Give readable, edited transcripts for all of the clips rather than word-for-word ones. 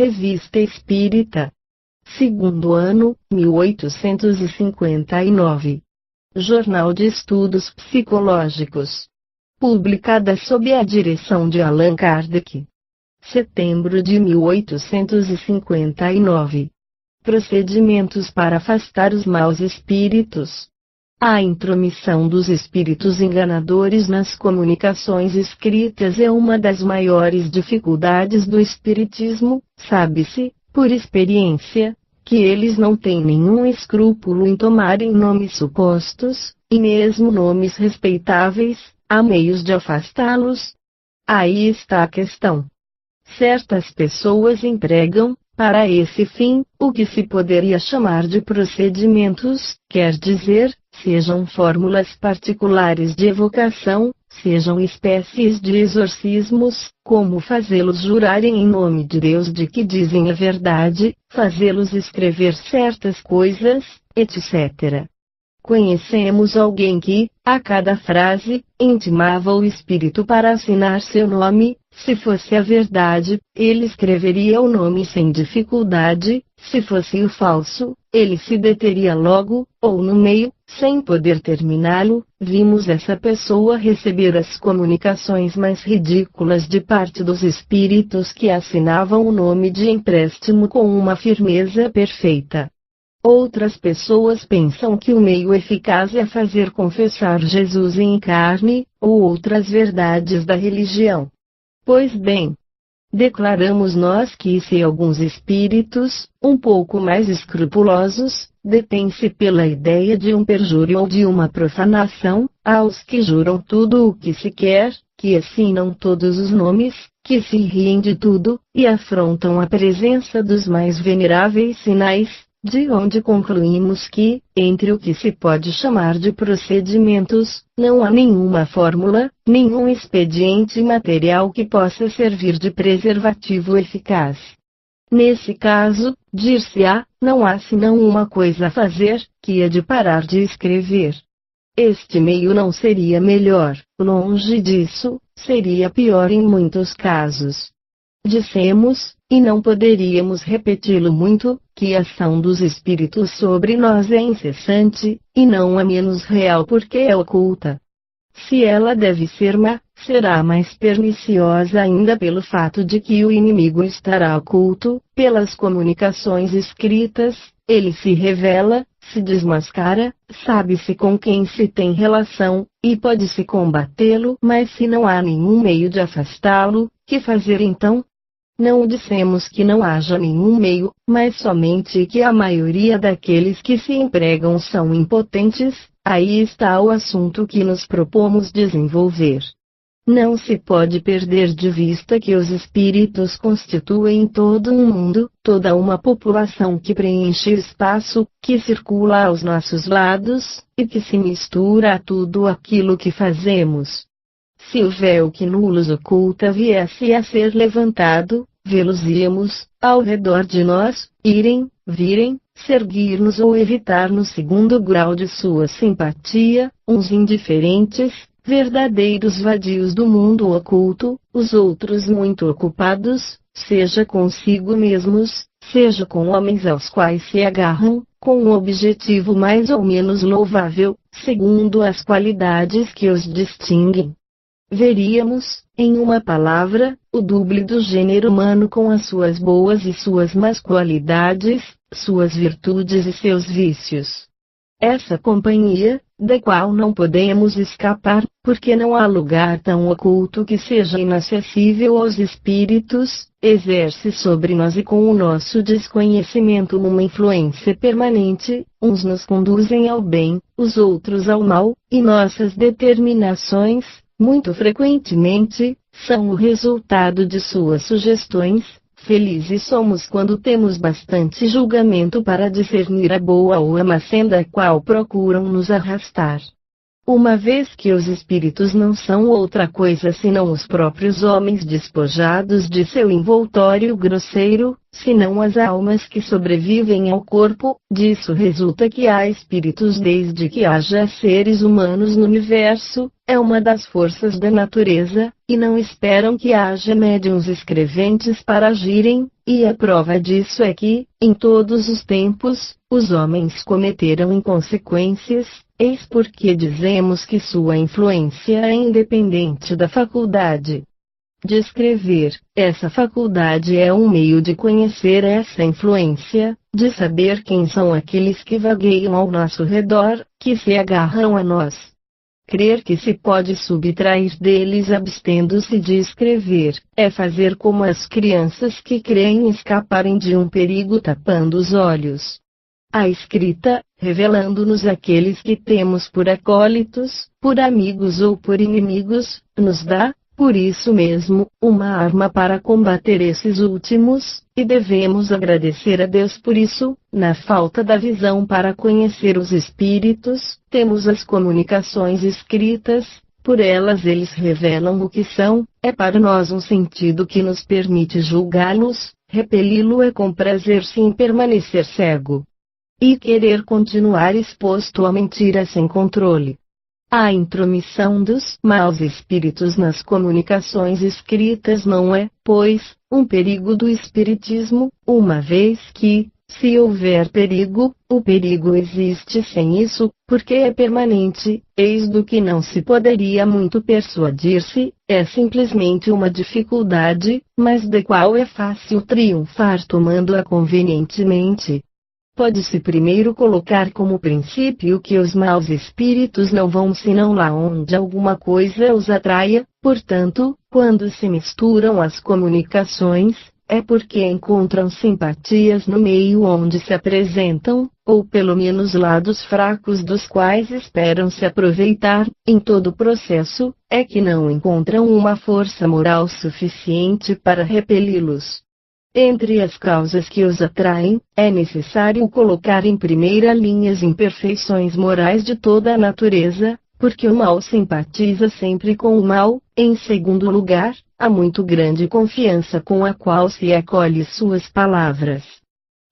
Revista Espírita. Segundo ano, 1859. Jornal de Estudos Psicológicos. Publicada sob a direção de Allan Kardec. Setembro de 1859. Procedimentos para afastar os maus espíritos. A intromissão dos espíritos enganadores nas comunicações escritas é uma das maiores dificuldades do espiritismo. Sabe-se, por experiência, que eles não têm nenhum escrúpulo em tomarem nomes supostos, e mesmo nomes respeitáveis, há meios de afastá-los. Aí está a questão. Certas pessoas empregam, para esse fim, o que se poderia chamar de procedimentos, quer dizer, sejam fórmulas particulares de evocação, sejam espécies de exorcismos, como fazê-los jurarem em nome de Deus de que dizem a verdade, fazê-los escrever certas coisas, etc. Conhecemos alguém que, a cada frase, intimava o espírito para assinar seu nome. Se fosse a verdade, ele escreveria o nome sem dificuldade; se fosse o falso, ele se deteria logo, ou no meio, sem poder terminá-lo. Vimos essa pessoa receber as comunicações mais ridículas de parte dos espíritos que assinavam o nome de empréstimo com uma firmeza perfeita. Outras pessoas pensam que o meio eficaz é fazer confessar Jesus em carne, ou outras verdades da religião. Pois bem, declaramos nós que se alguns espíritos, um pouco mais escrupulosos, detêm-se pela ideia de um perjúrio ou de uma profanação, aos que juram tudo o que se quer, que assinam todos os nomes, que se riem de tudo, e afrontam a presença dos mais veneráveis sinais, de onde concluímos que, entre o que se pode chamar de procedimentos, não há nenhuma fórmula, nenhum expediente material que possa servir de preservativo eficaz. Nesse caso, dir-se-á, não há senão uma coisa a fazer, que é de parar de escrever. Este meio não seria melhor, longe disso, seria pior em muitos casos. Dissemos, e não poderíamos repeti-lo muito, que a ação dos espíritos sobre nós é incessante, e não é menos real porque é oculta. Se ela deve ser má, será mais perniciosa ainda pelo fato de que o inimigo estará oculto. Pelas comunicações escritas, ele se revela, se desmascara, sabe-se com quem se tem relação, e pode-se combatê-lo. Mas se não há nenhum meio de afastá-lo, que fazer então? Não dissemos que não haja nenhum meio, mas somente que a maioria daqueles que se empregam são impotentes. Aí está o assunto que nos propomos desenvolver. Não se pode perder de vista que os espíritos constituem todo um mundo, toda uma população que preenche o espaço, que circula aos nossos lados, e que se mistura a tudo aquilo que fazemos. Se o véu que nos oculta viesse a ser levantado, vê-los-íamos, ao redor de nós, irem, virem, seguir-nos ou evitar-nos segundo o grau de sua simpatia, uns indiferentes, verdadeiros vadios do mundo oculto, os outros muito ocupados, seja consigo mesmos, seja com homens aos quais se agarram, com um objetivo mais ou menos louvável, segundo as qualidades que os distinguem. Veríamos, em uma palavra, o doble do gênero humano com as suas boas e suas más qualidades, suas virtudes e seus vícios. Essa companhia, da qual não podemos escapar, porque não há lugar tão oculto que seja inacessível aos espíritos, exerce sobre nós e com o nosso desconhecimento uma influência permanente. Uns nos conduzem ao bem, os outros ao mal, e nossas determinações, muito frequentemente, são o resultado de suas sugestões. Felizes somos quando temos bastante julgamento para discernir a boa ou a má senda a qual procuram nos arrastar. Uma vez que os espíritos não são outra coisa senão os próprios homens despojados de seu envoltório grosseiro, senão as almas que sobrevivem ao corpo, disso resulta que há espíritos desde que haja seres humanos no universo, é uma das forças da natureza, e não esperam que haja médiuns escreventes para agirem, e a prova disso é que, em todos os tempos, os homens cometeram inconsequências. Eis porque dizemos que sua influência é independente da faculdade de escrever. Essa faculdade é um meio de conhecer essa influência, de saber quem são aqueles que vagueiam ao nosso redor, que se agarram a nós. Crer que se pode subtrair deles abstendo-se de escrever, é fazer como as crianças que creem escaparem de um perigo tapando os olhos. A escrita, revelando-nos aqueles que temos por acólitos, por amigos ou por inimigos, nos dá, por isso mesmo, uma arma para combater esses últimos, e devemos agradecer a Deus por isso. Na falta da visão para conhecer os espíritos, temos as comunicações escritas, por elas eles revelam o que são, é para nós um sentido que nos permite julgá-los, repeli-lo é comprazer-se em permanecer cego e querer continuar exposto à mentira sem controle. A intromissão dos maus espíritos nas comunicações escritas não é, pois, um perigo do espiritismo, uma vez que, se houver perigo, o perigo existe sem isso, porque é permanente, eis do que não se poderia muito persuadir-se, é simplesmente uma dificuldade, mas da qual é fácil triunfar tomando-a convenientemente. Pode-se primeiro colocar como princípio que os maus espíritos não vão senão lá onde alguma coisa os atraia, portanto, quando se misturam as comunicações, é porque encontram simpatias no meio onde se apresentam, ou pelo menos lados fracos dos quais esperam se aproveitar. Em todo o processo, é que não encontram uma força moral suficiente para repeli-los. Entre as causas que os atraem, é necessário colocar em primeira linha as imperfeições morais de toda a natureza, porque o mal simpatiza sempre com o mal. Em segundo lugar, há muito grande confiança com a qual se acolhe suas palavras.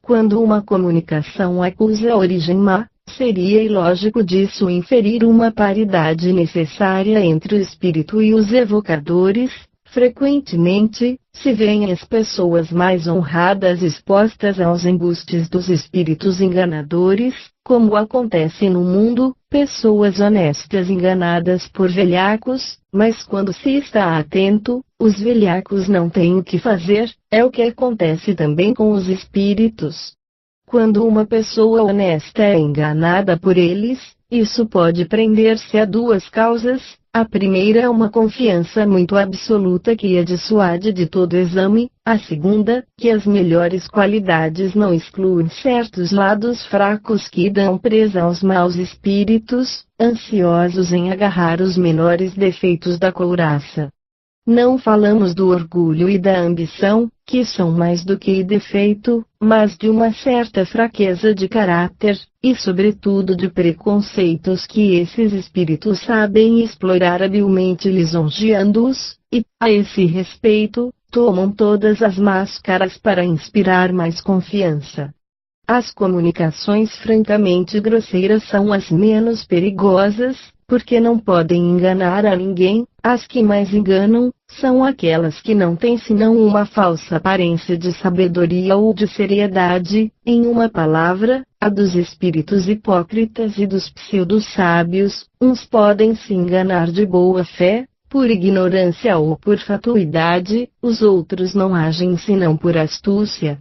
Quando uma comunicação acusa a origem má, seria ilógico disso inferir uma paridade necessária entre o espírito e os evocadores. Frequentemente, se veem as pessoas mais honradas expostas aos embustes dos espíritos enganadores, como acontece no mundo, pessoas honestas enganadas por velhacos, mas quando se está atento, os velhacos não têm o que fazer, é o que acontece também com os espíritos. Quando uma pessoa honesta é enganada por eles, isso pode prender-se a duas causas. A primeira é uma confiança muito absoluta que a dissuade de todo exame, a segunda, que as melhores qualidades não excluem certos lados fracos que dão presa aos maus espíritos, ansiosos em agarrar os menores defeitos da couraça. Não falamos do orgulho e da ambição, que são mais do que defeito, mas de uma certa fraqueza de caráter, e sobretudo de preconceitos que esses espíritos sabem explorar habilmente lisonjeando-os, e, a esse respeito, tomam todas as máscaras para inspirar mais confiança. As comunicações francamente grosseiras são as menos perigosas, porque não podem enganar a ninguém. As que mais enganam, são aquelas que não têm senão uma falsa aparência de sabedoria ou de seriedade, em uma palavra, a dos espíritos hipócritas e dos pseudo-sábios. Uns podem se enganar de boa fé, por ignorância ou por fatuidade, os outros não agem senão por astúcia.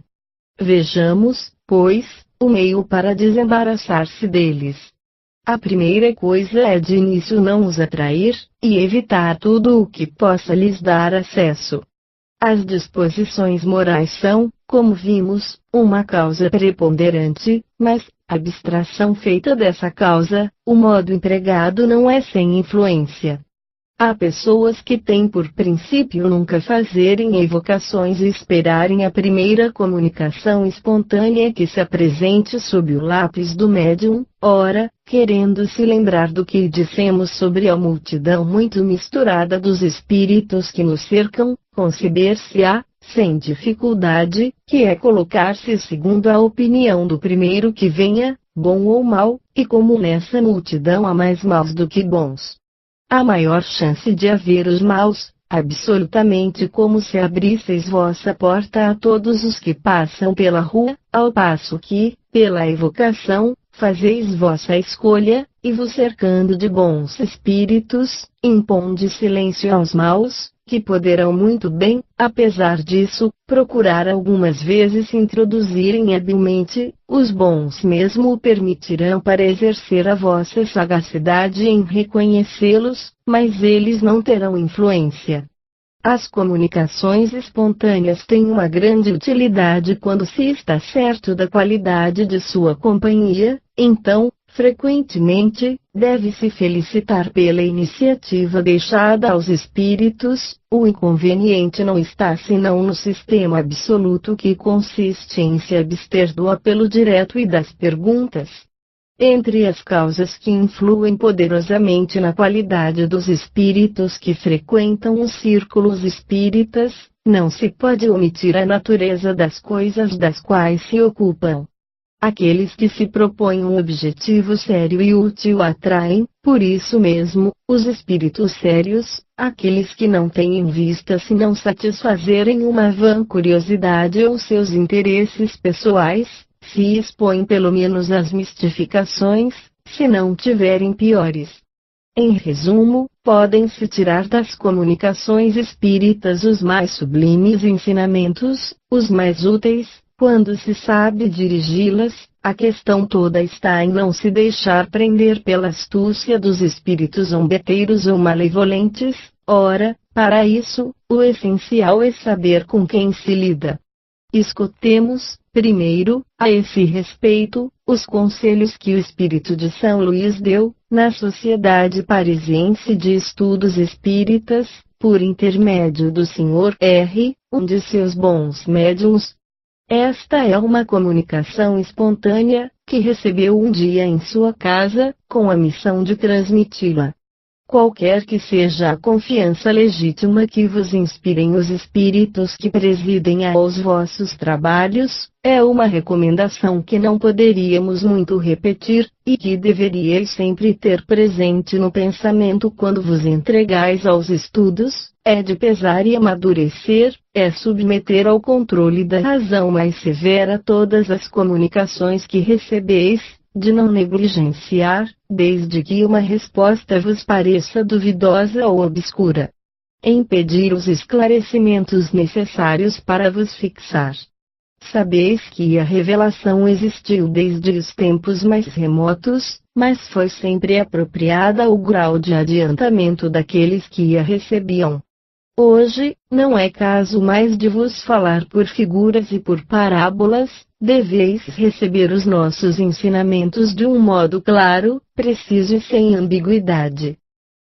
Vejamos, pois, o meio para desembaraçar-se deles. A primeira coisa é de início não os atrair, e evitar tudo o que possa lhes dar acesso. As disposições morais são, como vimos, uma causa preponderante, mas, abstração feita dessa causa, o modo empregado não é sem influência. Há pessoas que têm por princípio nunca fazerem evocações e esperarem a primeira comunicação espontânea que se apresente sob o lápis do médium, ora, querendo se lembrar do que dissemos sobre a multidão muito misturada dos espíritos que nos cercam, conceber-se-á, sem dificuldade, que é colocar-se segundo a opinião do primeiro que venha, bom ou mau, e como nessa multidão há mais maus do que bons, há maior chance de haver os maus, absolutamente como se abrisseis vossa porta a todos os que passam pela rua, ao passo que, pela evocação, fazeis vossa escolha, e vos cercando de bons espíritos, imponde silêncio aos maus, que poderão muito bem, apesar disso, procurar algumas vezes se introduzirem habilmente, os bons mesmo o permitirão para exercer a vossa sagacidade em reconhecê-los, mas eles não terão influência. As comunicações espontâneas têm uma grande utilidade quando se está certo da qualidade de sua companhia, então, frequentemente, deve-se felicitar pela iniciativa deixada aos espíritos. O inconveniente não está senão no sistema absoluto que consiste em se abster do apelo direto e das perguntas. Entre as causas que influem poderosamente na qualidade dos espíritos que frequentam os círculos espíritas, não se pode omitir a natureza das coisas das quais se ocupam. Aqueles que se propõem um objetivo sério e útil atraem, por isso mesmo, os espíritos sérios. Aqueles que não têm em vista senão satisfazerem uma vã curiosidade ou seus interesses pessoais, se expõem pelo menos às mistificações, se não tiverem piores. Em resumo, podem-se tirar das comunicações espíritas os mais sublimes ensinamentos, os mais úteis, quando se sabe dirigi-las. A questão toda está em não se deixar prender pela astúcia dos espíritos zombeteiros ou malevolentes. Ora, para isso, o essencial é saber com quem se lida. Escutemos, primeiro, a esse respeito, os conselhos que o espírito de São Luís deu, na Sociedade Parisiense de Estudos Espíritas, por intermédio do Sr. R., um de seus bons médiuns. Esta é uma comunicação espontânea, que recebeu um dia em sua casa, com a missão de transmiti-la. Qualquer que seja a confiança legítima que vos inspirem os espíritos que presidem aos vossos trabalhos, é uma recomendação que não poderíamos muito repetir, e que deveríeis sempre ter presente no pensamento quando vos entregais aos estudos. É de pesar e amadurecer, é submeter ao controle da razão mais severa todas as comunicações que recebeis, de não negligenciar, desde que uma resposta vos pareça duvidosa ou obscura. Em pedir os esclarecimentos necessários para vos fixar. Sabeis que a revelação existiu desde os tempos mais remotos, mas foi sempre apropriada ao grau de adiantamento daqueles que a recebiam. Hoje, não é caso mais de vos falar por figuras e por parábolas, deveis receber os nossos ensinamentos de um modo claro, preciso e sem ambiguidade.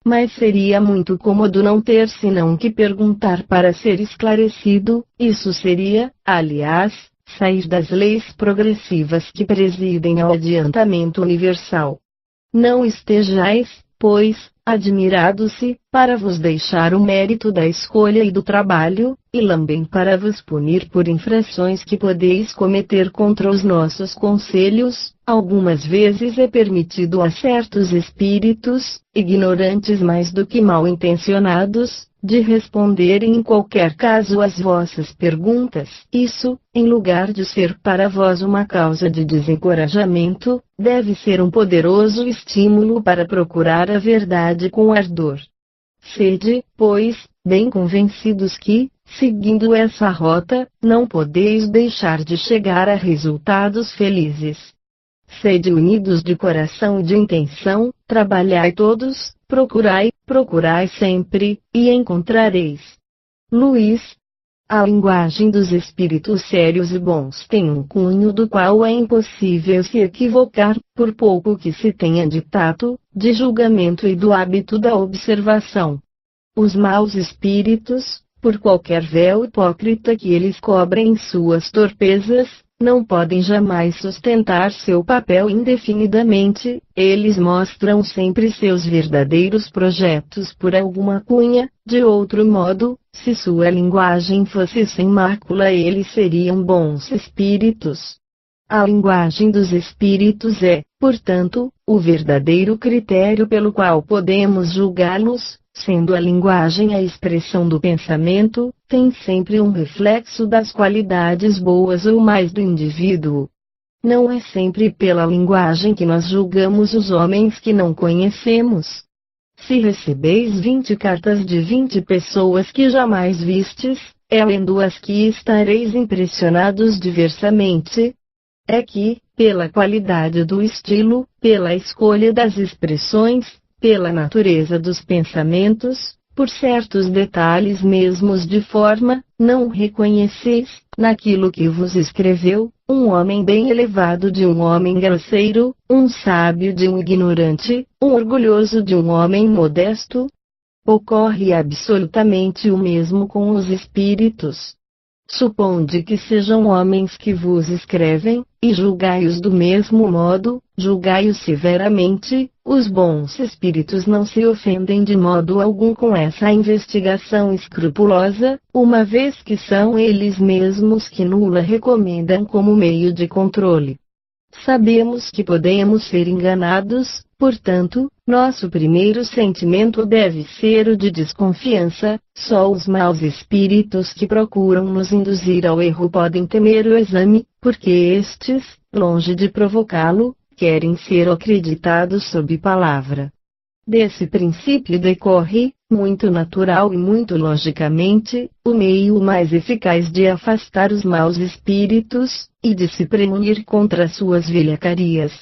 Mas seria muito cômodo não ter senão que perguntar para ser esclarecido. Isso seria, aliás, sair das leis progressivas que presidem ao adiantamento universal. Não estejais, pois, admirados-se, para vos deixar o mérito da escolha e do trabalho, e lambem para vos punir por infrações que podeis cometer contra os nossos conselhos. Algumas vezes é permitido a certos espíritos, ignorantes mais do que mal intencionados, de responderem em qualquer caso às vossas perguntas. Isso, em lugar de ser para vós uma causa de desencorajamento, deve ser um poderoso estímulo para procurar a verdade com ardor. Sede, pois, bem convencidos que, seguindo essa rota, não podeis deixar de chegar a resultados felizes. Sede unidos de coração e de intenção, trabalhai todos, procurai sempre, e encontrareis. Luís. A linguagem dos espíritos sérios e bons tem um cunho do qual é impossível se equivocar, por pouco que se tenha de tato, de julgamento e do hábito da observação. Os maus espíritos, por qualquer véu hipócrita que eles cobrem em suas torpezas, não podem jamais sustentar seu papel indefinidamente, eles mostram sempre seus verdadeiros projetos por alguma cunha, de outro modo, se sua linguagem fosse sem mácula eles seriam bons espíritos. A linguagem dos espíritos é, portanto, o verdadeiro critério pelo qual podemos julgá-los, sendo a linguagem a expressão do pensamento, tem sempre um reflexo das qualidades boas ou mais do indivíduo. Não é sempre pela linguagem que nós julgamos os homens que não conhecemos. Se recebeis 20 cartas de 20 pessoas que jamais vistes, é lendo-as que estareis impressionados diversamente. É que, pela qualidade do estilo, pela escolha das expressões, pela natureza dos pensamentos, por certos detalhes mesmos de forma, não reconheceis, naquilo que vos escreveu, um homem bem elevado de um homem grosseiro, um sábio de um ignorante, um orgulhoso de um homem modesto? Ocorre absolutamente o mesmo com os espíritos. Suponde que sejam homens que vos escrevem, e julgai-os do mesmo modo, julgai-os severamente. Os bons espíritos não se ofendem de modo algum com essa investigação escrupulosa, uma vez que são eles mesmos que nula recomendam como meio de controle. Sabemos que podemos ser enganados, portanto, nosso primeiro sentimento deve ser o de desconfiança. Só os maus espíritos que procuram nos induzir ao erro podem temer o exame, porque estes, longe de provocá-lo, querem ser acreditados sob palavra. Desse princípio decorre, muito natural e muito logicamente, o meio mais eficaz de afastar os maus espíritos, e de se premunir contra suas velhacarias.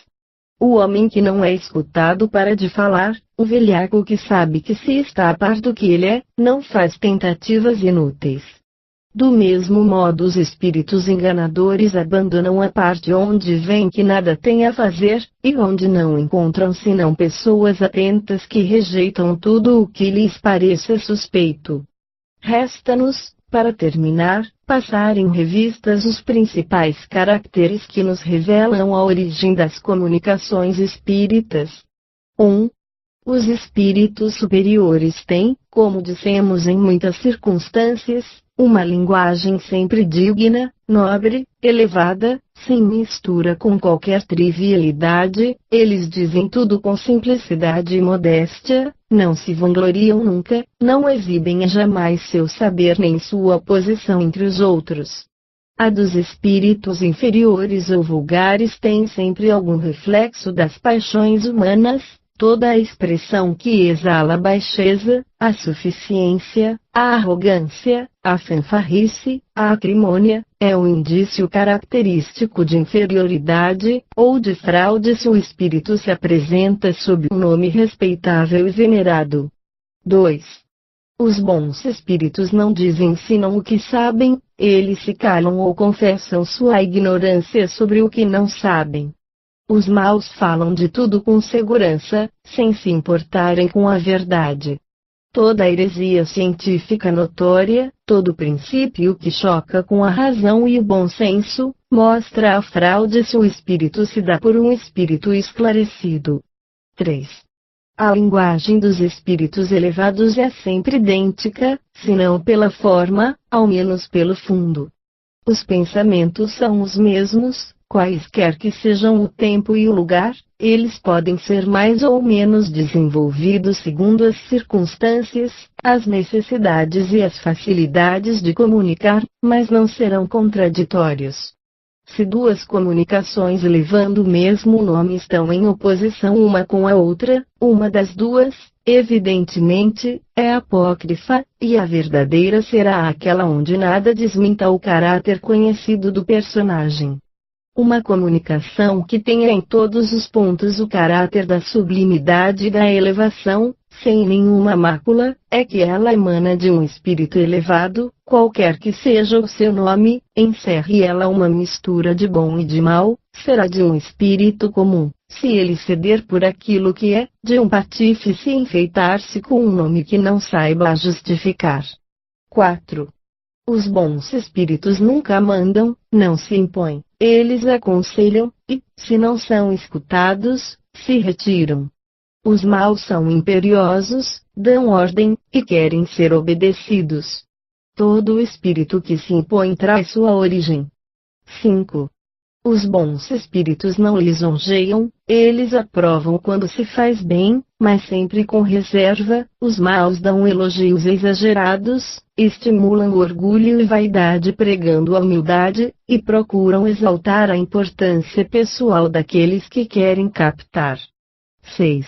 O homem que não é escutado para de falar, o velhaco que sabe que se está a par do que ele é, não faz tentativas inúteis. Do mesmo modo os espíritos enganadores abandonam a parte onde veem que nada tem a fazer, e onde não encontram senão pessoas atentas que rejeitam tudo o que lhes pareça suspeito. Resta-nos, para terminar, passar em revistas os principais caracteres que nos revelam a origem das comunicações espíritas. 1. Os espíritos superiores têm, como dissemos em muitas circunstâncias, uma linguagem sempre digna, nobre, elevada, sem mistura com qualquer trivialidade, eles dizem tudo com simplicidade e modéstia, não se vangloriam nunca, não exibem jamais seu saber nem sua posição entre os outros. A dos espíritos inferiores ou vulgares tem sempre algum reflexo das paixões humanas. Toda a expressão que exala a baixeza, a suficiência, a arrogância, a fanfarrice, a acrimônia, é um indício característico de inferioridade, ou de fraude se o espírito se apresenta sob um nome respeitável e venerado. 2. Os bons espíritos não dizem senão o que sabem, eles se calam ou confessam sua ignorância sobre o que não sabem. Os maus falam de tudo com segurança, sem se importarem com a verdade. Toda heresia científica notória, todo princípio que choca com a razão e o bom senso, mostra a fraude se o espírito se dá por um espírito esclarecido. 3. A linguagem dos espíritos elevados é sempre idêntica, se não pela forma, ao menos pelo fundo. Os pensamentos são os mesmos. Quaisquer que sejam o tempo e o lugar, eles podem ser mais ou menos desenvolvidos segundo as circunstâncias, as necessidades e as facilidades de comunicar, mas não serão contraditórios. Se duas comunicações levando o mesmo nome estão em oposição uma com a outra, uma das duas, evidentemente, é apócrifa, e a verdadeira será aquela onde nada desminta o caráter conhecido do personagem. Uma comunicação que tenha em todos os pontos o caráter da sublimidade e da elevação, sem nenhuma mácula, é que ela emana de um espírito elevado, qualquer que seja o seu nome, encerre ela uma mistura de bom e de mal, será de um espírito comum, se ele ceder por aquilo que é, de um patife se enfeitar-se com um nome que não saiba justificar. 4. Os bons espíritos nunca mandam, não se impõem, eles aconselham, e, se não são escutados, se retiram. Os maus são imperiosos, dão ordem, e querem ser obedecidos. Todo espírito que se impõe traz sua origem. 5. Os bons espíritos não lisonjeiam, eles aprovam quando se faz bem, mas sempre com reserva. Os maus dão elogios exagerados, estimulam o orgulho e vaidade pregando a humildade, e procuram exaltar a importância pessoal daqueles que querem captar. 6.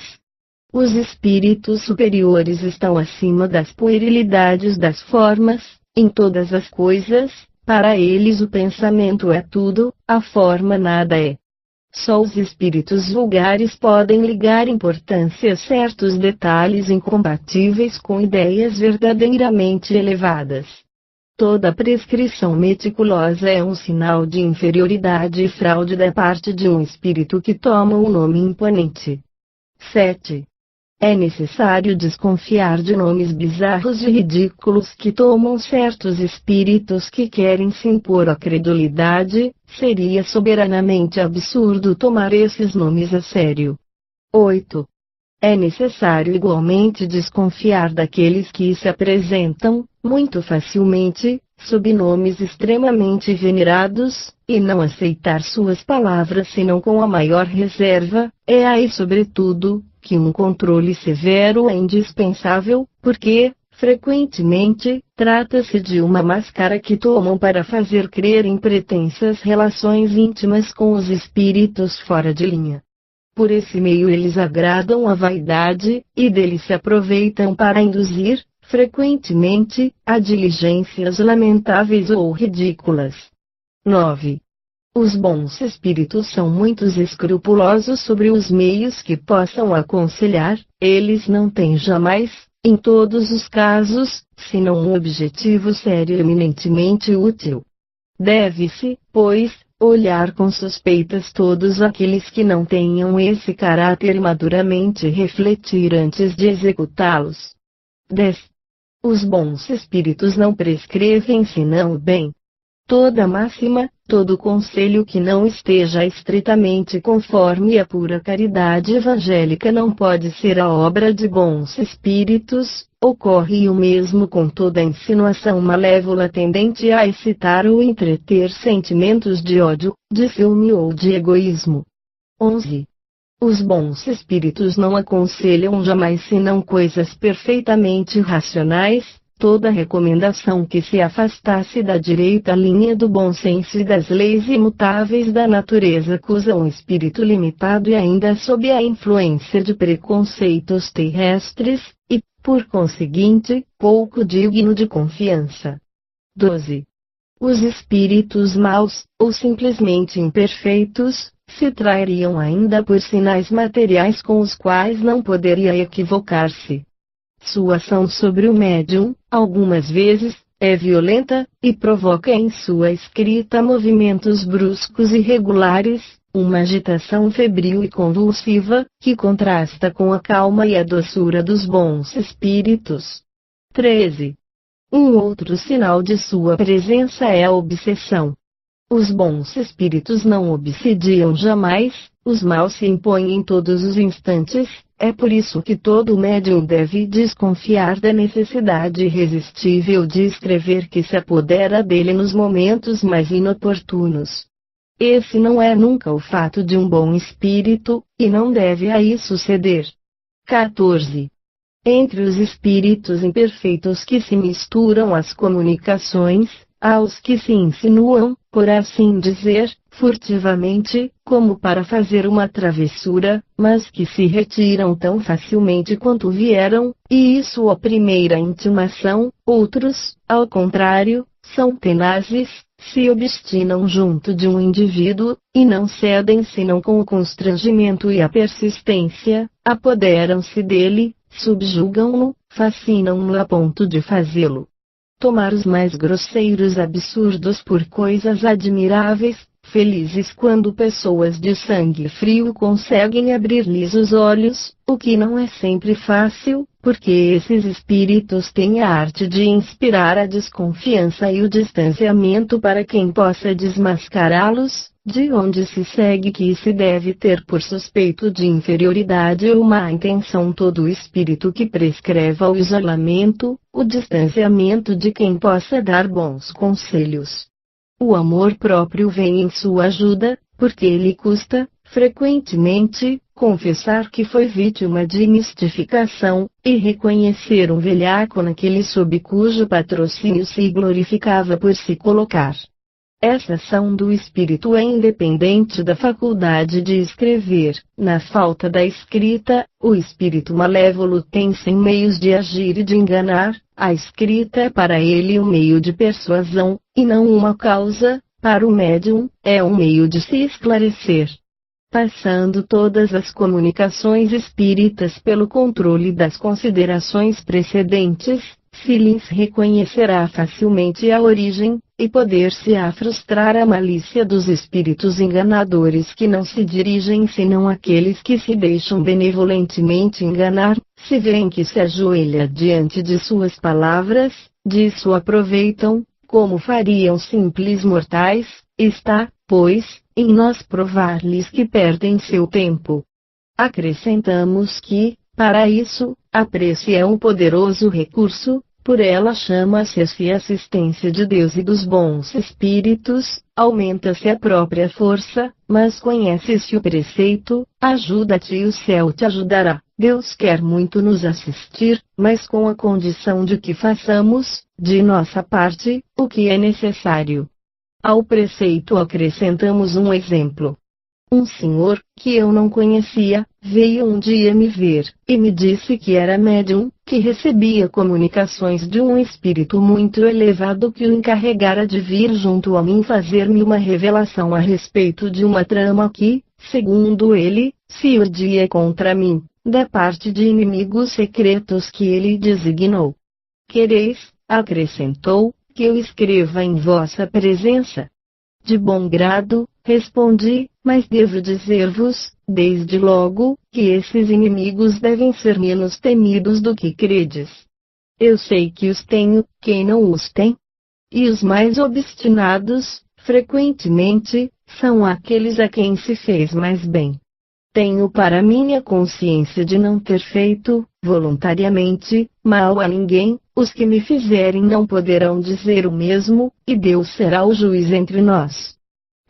Os espíritos superiores estão acima das puerilidades das formas, em todas as coisas. Para eles o pensamento é tudo, a forma nada é. Só os espíritos vulgares podem ligar importância a certos detalhes incompatíveis com ideias verdadeiramente elevadas. Toda prescrição meticulosa é um sinal de inferioridade e fraude da parte de um espírito que toma um nome imponente. 7. É necessário desconfiar de nomes bizarros e ridículos que tomam certos espíritos que querem se impor à credulidade. Seria soberanamente absurdo tomar esses nomes a sério. 8. É necessário igualmente desconfiar daqueles que se apresentam, muito facilmente, sob nomes extremamente venerados, e não aceitar suas palavras senão com a maior reserva. É aí sobretudo que um controle severo é indispensável, porque, frequentemente, trata-se de uma máscara que tomam para fazer crer em pretensas relações íntimas com os espíritos fora de linha. Por esse meio eles agradam a vaidade, e dele se aproveitam para induzir, frequentemente, a diligências lamentáveis ou ridículas. 9. Os bons espíritos são muito escrupulosos sobre os meios que possam aconselhar, eles não têm jamais, em todos os casos, senão um objetivo sério e eminentemente útil. Deve-se, pois, olhar com suspeitas todos aqueles que não tenham esse caráter e maduramente refletir antes de executá-los. 10. Os bons espíritos não prescrevem senão o bem. Toda máxima, todo conselho que não esteja estritamente conforme a pura caridade evangélica não pode ser a obra de bons espíritos. Ocorre o mesmo com toda insinuação malévola tendente a excitar ou entreter sentimentos de ódio, de ciúme ou de egoísmo. 11. Os bons espíritos não aconselham jamais senão coisas perfeitamente racionais. Toda recomendação que se afastasse da direita linha do bom senso e das leis imutáveis da natureza acusa um espírito limitado e ainda sob a influência de preconceitos terrestres, e, por conseguinte, pouco digno de confiança. 12. Os espíritos maus, ou simplesmente imperfeitos, se trairiam ainda por sinais materiais com os quais não poderia equivocar-se. Sua ação sobre o médium, algumas vezes, é violenta, e provoca em sua escrita movimentos bruscos e irregulares, uma agitação febril e convulsiva, que contrasta com a calma e a doçura dos bons espíritos. 13. Um outro sinal de sua presença é a obsessão. Os bons espíritos não obsediam jamais, os maus se impõem em todos os instantes. É por isso que todo médium deve desconfiar da necessidade irresistível de escrever que se apodera dele nos momentos mais inoportunos. Esse não é nunca o fato de um bom espírito, e não deve a isso ceder. 14. Entre os espíritos imperfeitos que se misturam às comunicações, há os que se insinuam, por assim dizer, furtivamente, como para fazer uma travessura, mas que se retiram tão facilmente quanto vieram, e isso à primeira intimação. Outros, ao contrário, são tenazes, se obstinam junto de um indivíduo, e não cedem senão com o constrangimento e a persistência, apoderam-se dele, subjugam-no, fascinam-no a ponto de fazê-lo tomar os mais grosseiros absurdos por coisas admiráveis, felizes quando pessoas de sangue frio conseguem abrir-lhes os olhos, o que não é sempre fácil, porque esses espíritos têm a arte de inspirar a desconfiança e o distanciamento para quem possa desmascará-los, de onde se segue que se deve ter por suspeito de inferioridade ou má intenção todo espírito que prescreva o isolamento, o distanciamento de quem possa dar bons conselhos. O amor próprio vem em sua ajuda, porque lhe custa, frequentemente, confessar que foi vítima de mistificação, e reconhecer um velhaco naquele sob cujo patrocínio se glorificava por se colocar. Essa ação do espírito é independente da faculdade de escrever. Na falta da escrita, o espírito malévolo tem 100 meios de agir e de enganar. A escrita é para ele um meio de persuasão, e não uma causa. Para o médium, é um meio de se esclarecer. Passando todas as comunicações espíritas pelo controle das considerações precedentes, se lhes reconhecerá facilmente a origem, e poder-se-á frustrar a malícia dos espíritos enganadores que não se dirigem senão àqueles que se deixam benevolentemente enganar, se veem que se ajoelha diante de suas palavras, disso aproveitam, como fariam simples mortais. Está, pois, em nós provar-lhes que perdem seu tempo. Acrescentamos que, para isso, a prece é um poderoso recurso. Por ela chama-se a assistência de Deus e dos bons espíritos, aumenta-se a própria força, mas conhece-se o preceito, ajuda-te e o céu te ajudará. Deus quer muito nos assistir, mas com a condição de que façamos, de nossa parte, o que é necessário. Ao preceito acrescentamos um exemplo. Um senhor, que eu não conhecia, veio um dia me ver, e me disse que era médium, que recebia comunicações de um espírito muito elevado que o encarregara de vir junto a mim fazer-me uma revelação a respeito de uma trama que, segundo ele, se urdia contra mim, da parte de inimigos secretos que ele designou. Quereis, acrescentou, que eu escreva em vossa presença? De bom grado, respondi, mas devo dizer-vos, desde logo, que esses inimigos devem ser menos temidos do que credes. Eu sei que os tenho, quem não os tem? E os mais obstinados, frequentemente, são aqueles a quem se fez mais bem. Tenho para mim a consciência de não ter feito, voluntariamente, mal a ninguém. Os que me fizerem não poderão dizer o mesmo, e Deus será o juiz entre nós.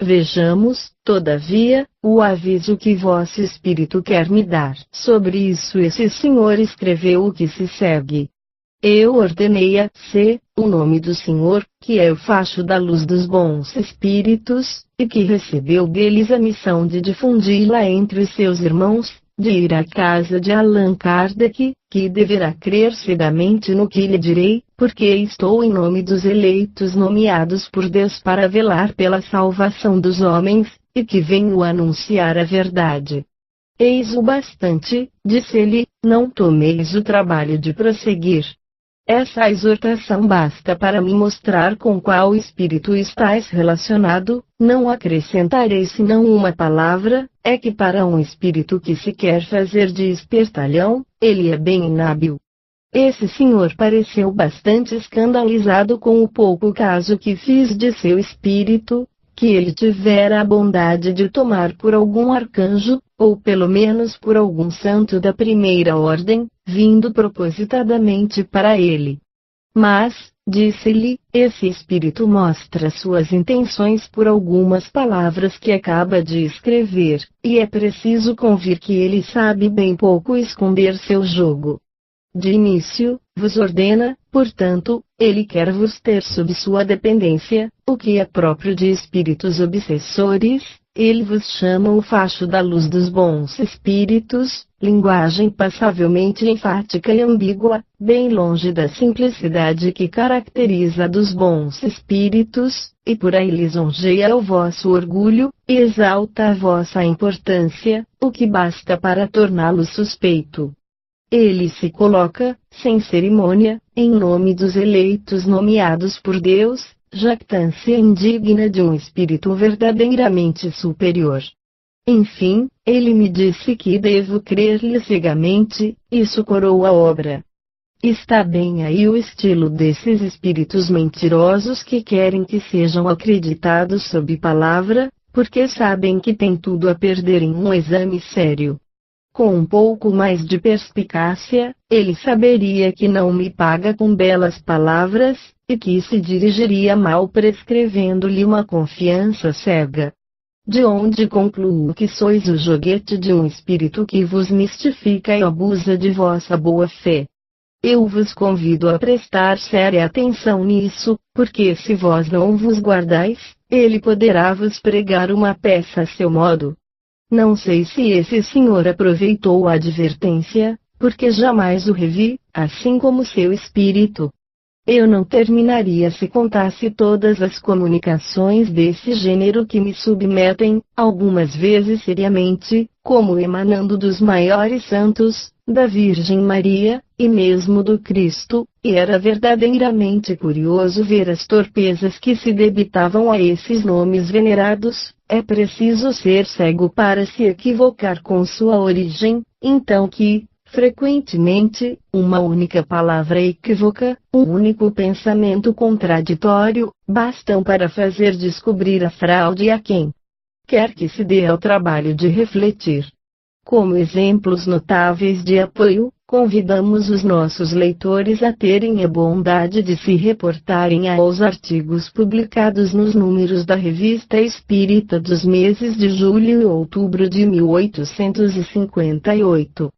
Vejamos, todavia, o aviso que vosso espírito quer me dar. Sobre isso esse senhor escreveu o que se segue. Eu ordenei a C, o nome do Senhor, que é o facho da luz dos bons espíritos, e que recebeu deles a missão de difundi-la entre seus irmãos, de ir à casa de Allan Kardec, que deverá crer cegamente no que lhe direi, porque estou em nome dos eleitos nomeados por Deus para velar pela salvação dos homens, e que venho anunciar a verdade. Eis o bastante, disse-lhe, não tomeis o trabalho de prosseguir. Essa exortação basta para me mostrar com qual espírito estás relacionado, não acrescentarei senão uma palavra, é que para um espírito que se quer fazer de espertalhão, ele é bem inábil. Esse senhor pareceu bastante escandalizado com o pouco caso que fiz de seu espírito, que ele tivera a bondade de tomar por algum arcanjo, ou pelo menos por algum santo da primeira ordem, vindo propositadamente para ele. Mas, disse-lhe, esse espírito mostra suas intenções por algumas palavras que acaba de escrever, e é preciso convir que ele sabe bem pouco esconder seu jogo. De início, vos ordena, portanto, ele quer vos ter sob sua dependência, o que é próprio de espíritos obsessores. Ele vos chama o facho da luz dos bons espíritos, linguagem passavelmente enfática e ambígua, bem longe da simplicidade que caracteriza dos bons espíritos, e por aí lisonjeia o vosso orgulho, e exalta a vossa importância, o que basta para torná-lo suspeito. Ele se coloca, sem cerimônia, em nome dos eleitos nomeados por Deus, jactância indigna de um espírito verdadeiramente superior. Enfim, ele me disse que devo crer-lhe cegamente, isso coroa a obra. Está bem aí o estilo desses espíritos mentirosos que querem que sejam acreditados sob palavra, porque sabem que tem tudo a perder em um exame sério. Com um pouco mais de perspicácia, ele saberia que não me paga com belas palavras, e que se dirigiria mal prescrevendo-lhe uma confiança cega. De onde concluo que sois o joguete de um espírito que vos mistifica e abusa de vossa boa fé. Eu vos convido a prestar séria atenção nisso, porque se vós não vos guardais, ele poderá vos pregar uma peça a seu modo. Não sei se esse senhor aproveitou a advertência, porque jamais o revi, assim como seu espírito. Eu não terminaria se contasse todas as comunicações desse gênero que me submetem, algumas vezes seriamente, como emanando dos maiores santos, da Virgem Maria, e mesmo do Cristo, e era verdadeiramente curioso ver as torpezas que se debitavam a esses nomes venerados. É preciso ser cego para se equivocar com sua origem, então que, frequentemente, uma única palavra equívoca, um único pensamento contraditório, bastam para fazer descobrir a fraude a quem quer que se dê ao trabalho de refletir. Como exemplos notáveis de apoio, convidamos os nossos leitores a terem a bondade de se reportarem aos artigos publicados nos números da Revista Espírita dos meses de julho e outubro de 1858.